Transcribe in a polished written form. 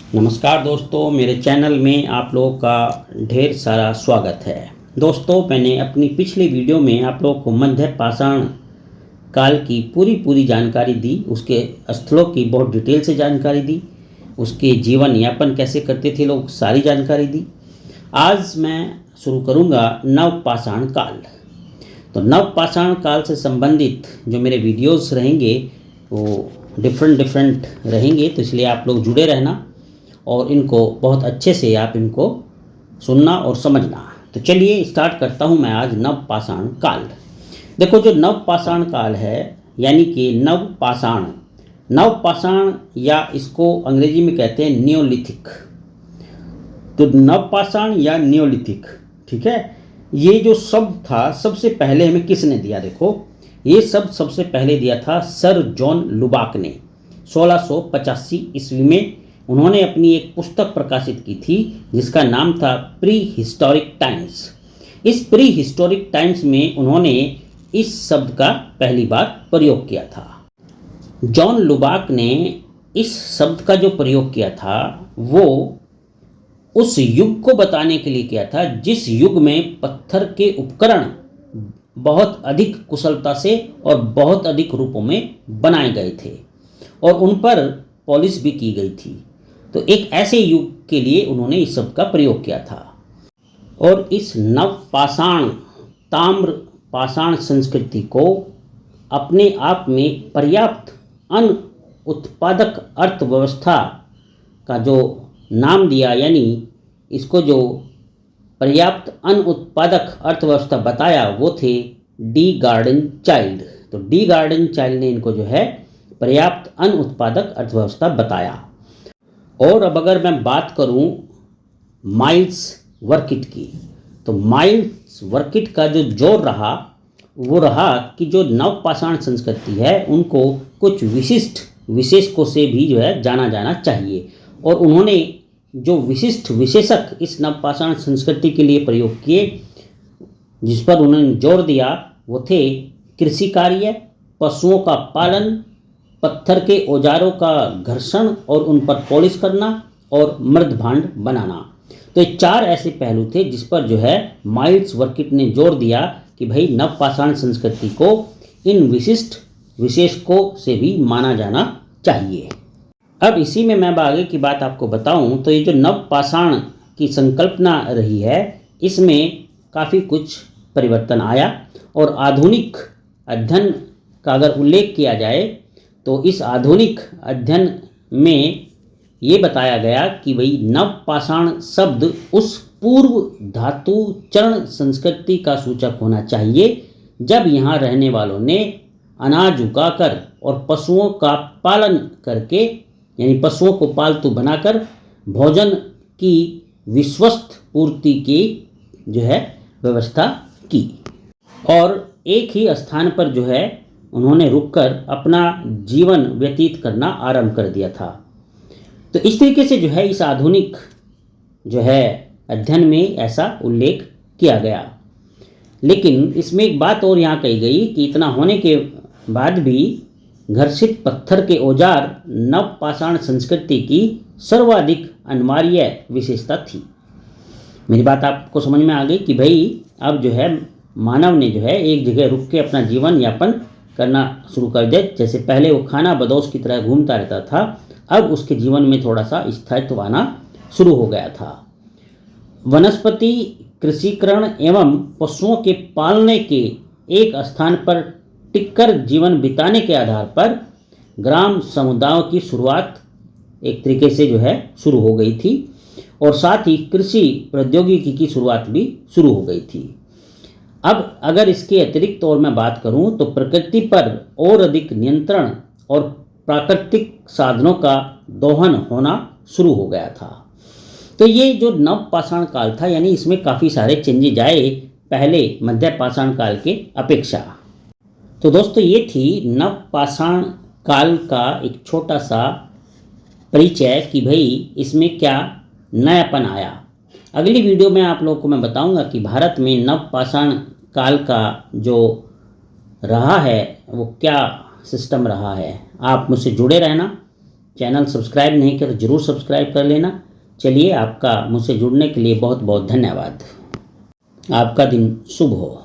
नमस्कार दोस्तों, मेरे चैनल में आप लोगों का ढेर सारा स्वागत है। दोस्तों, मैंने अपनी पिछली वीडियो में आप लोगों को मध्य पाषाण काल की पूरी जानकारी दी, उसके स्थलों की बहुत डिटेल से जानकारी दी, उसके जीवन यापन कैसे करते थे लोग, सारी जानकारी दी। आज मैं शुरू करूंगा नव पाषाण काल। तो नव पाषाण काल से संबंधित जो मेरे वीडियोस रहेंगे वो डिफरेंट रहेंगे, तो इसलिए आप लोग जुड़े रहना और इनको बहुत अच्छे से आप इनको सुनना और समझना। तो चलिए स्टार्ट करता हूँ मैं आज नव पाषाण काल। देखो, जो नव पाषाण काल है यानी कि नव पाषाण या इसको अंग्रेजी में कहते हैं नियोलिथिक। तो नव पाषाण या नियोलिथिक, ठीक है। ये जो शब्द था सबसे पहले हमें किसने दिया? देखो, ये शब्द सबसे पहले दिया था सर जॉन लुबाक ने 1685 ईस्वी में। उन्होंने अपनी एक पुस्तक प्रकाशित की थी जिसका नाम था प्री हिस्टोरिक टाइम्स। इस प्री हिस्टोरिक टाइम्स में उन्होंने इस शब्द का पहली बार प्रयोग किया था। जॉन लुबाक ने इस शब्द का जो प्रयोग किया था वो उस युग को बताने के लिए किया था जिस युग में पत्थर के उपकरण बहुत अधिक कुशलता से और बहुत अधिक रूपों में बनाए गए थे और उन पर पॉलिश भी की गई थी। तो एक ऐसे युग के लिए उन्होंने इस शब्द का प्रयोग किया था। और इस नव पाषाण ताम्र पाषाण संस्कृति को अपने आप में पर्याप्त अन्न उत्पादक अर्थव्यवस्था का जो नाम दिया, यानी इसको जो पर्याप्त अन्न उत्पादक अर्थव्यवस्था बताया वो थे डी गार्डन चाइल्ड। तो डी गार्डन चाइल्ड ने इनको जो है पर्याप्त अन्न उत्पादक अर्थव्यवस्था बताया। और अब अगर मैं बात करूं माइल्स वर्किट की, तो माइल्स वर्किट का जो जोर रहा वो रहा कि जो नव पाषाण संस्कृति है उनको कुछ विशिष्ट विशेषकों से भी जो है जाना जाना चाहिए। और उन्होंने जो विशिष्ट विशेषक इस नव पाषाण संस्कृति के लिए प्रयोग किए, जिस पर उन्होंने जोर दिया, वो थे कृषि कार्य, पशुओं का पालन, पत्थर के औजारों का घर्षण और उन पर पॉलिश करना और मृद भांड बनाना। तो ये चार ऐसे पहलू थे जिस पर जो है माइल्स वर्किट ने जोर दिया कि भाई नव पाषाण संस्कृति को इन विशिष्ट विशेषकों से भी माना जाना चाहिए। अब इसी में मैं आगे की बात आपको बताऊं तो ये जो नव पाषाण की संकल्पना रही है इसमें काफ़ी कुछ परिवर्तन आया। और आधुनिक अध्ययन का अगर उल्लेख किया जाए तो इस आधुनिक अध्ययन में ये बताया गया कि भाई नव पाषाण शब्द उस पूर्व धातु चरण संस्कृति का सूचक होना चाहिए जब यहाँ रहने वालों ने अनाज उगाकर और पशुओं का पालन करके, यानी पशुओं को पालतू बनाकर भोजन की विश्वस्त पूर्ति की जो है व्यवस्था की और एक ही स्थान पर जो है उन्होंने रुककर अपना जीवन व्यतीत करना आरंभ कर दिया था। तो इस तरीके से जो है इस आधुनिक जो है अध्ययन में ऐसा उल्लेख किया गया। लेकिन इसमें एक बात और यहाँ कही गई कि इतना होने के बाद भी घर्षित पत्थर के औजार नव पाषाण संस्कृति की सर्वाधिक अनिवार्य विशेषता थी। मेरी बात आपको समझ में आ गई कि भाई अब जो है मानव ने जो है एक जगह रुक के अपना जीवन यापन करना शुरू कर दिया। जैसे पहले वो खाना बदोश की तरह घूमता रहता था, अब उसके जीवन में थोड़ा सा स्थायित्व आना शुरू हो गया था। वनस्पति कृषिकरण एवं पशुओं के पालने के एक स्थान पर टिककर जीवन बिताने के आधार पर ग्राम समुदायों की शुरुआत एक तरीके से जो है शुरू हो गई थी और साथ ही कृषि प्रौद्योगिकी की शुरुआत भी शुरू हो गई थी। अब अगर इसके अतिरिक्त और मैं बात करूं तो प्रकृति पर और अधिक नियंत्रण और प्राकृतिक साधनों का दोहन होना शुरू हो गया था। तो ये जो नव पाषाण काल था, यानी इसमें काफ़ी सारे चेंजेज आए पहले मध्य पाषाण काल के अपेक्षा। तो दोस्तों, ये थी नव पाषाण काल का एक छोटा सा परिचय कि भाई इसमें क्या नयापन आया। अगली वीडियो में आप लोगों को मैं बताऊंगा कि भारत में नव पाषाण काल का जो रहा है वो क्या सिस्टम रहा है। आप मुझसे जुड़े रहना। चैनल सब्सक्राइब नहीं कर जरूर सब्सक्राइब कर लेना। चलिए, आपका मुझसे जुड़ने के लिए बहुत बहुत धन्यवाद। आपका दिन शुभ हो।